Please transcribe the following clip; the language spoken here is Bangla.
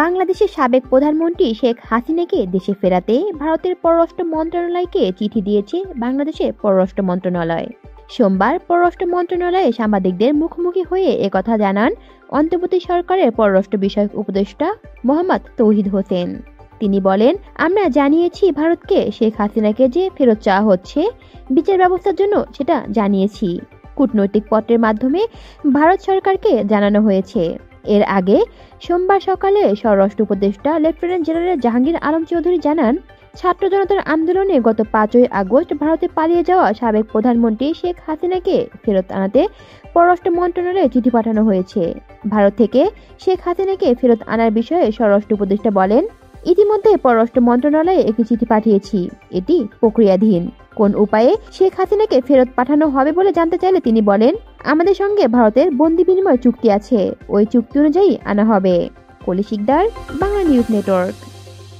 বাংলাদেশের সাবেক প্রধানমন্ত্রী শেখ হাসিনাকে দেশে ফেরাতে ভারতের পররাষ্ট্র মন্ত্রণালয়কে চিঠি দিয়েছে বাংলাদেশের পররাষ্ট্র মন্ত্রণালয়। সোমবার পররাষ্ট্র মন্ত্রণালয়ে সাংবাদিকদের মুখোমুখি হয়ে একথা জানান অন্তর্বর্তী সরকারের পররাষ্ট্র বিষয়ক উপদেষ্টা মোহাম্মদ তৌহিদ হোসেন। তিনি বলেন, আমরা জানিয়েছি ভারতকে শেখ হাসিনাকে যে ফেরত চাওয়া হচ্ছে বিচার ব্যবস্থার জন্য সেটা জানিয়েছি। কূটনৈতিক পত্রের মাধ্যমে ভারত সরকারকে জানানো হয়েছে। এর আগে সোমবার সকালে স্বরাষ্ট্র উপদেষ্টা লেফটেন্যান্ট জেনারেল জাহাঙ্গীর আলম চৌধুরী জানান, ছাত্র জনতার আন্দোলনে গত 5ই আগস্ট ভারতে পালিয়ে যাওয়া সাবেক প্রধানমন্ত্রী শেখ হাসিনাকে ফেরত আনাতে পররাষ্ট্র মন্ত্রণালয়ে চিঠি পাঠানো হয়েছে। ভারত থেকে শেখ হাসিনাকে ফেরত আনার বিষয়ে স্বরাষ্ট্র উপদেষ্টা বলেন, ইতিমধ্যে পররাষ্ট্র মন্ত্রণালয়ে একটি চিঠি পাঠিয়েছি, এটি প্রক্রিয়াধীন। কোন উপায়ে শেখ হাসিনাকে ফেরত পাঠানো হবে বলে জানতে চাইলে তিনি বলেন, আমাদের সঙ্গে ভারতের বন্দি বিনিময় চুক্তি আছে, ওই চুক্তি অনুযায়ী আনা হবে। কলি শিকদার, বাংলা নিউজ নেটওয়ার্ক।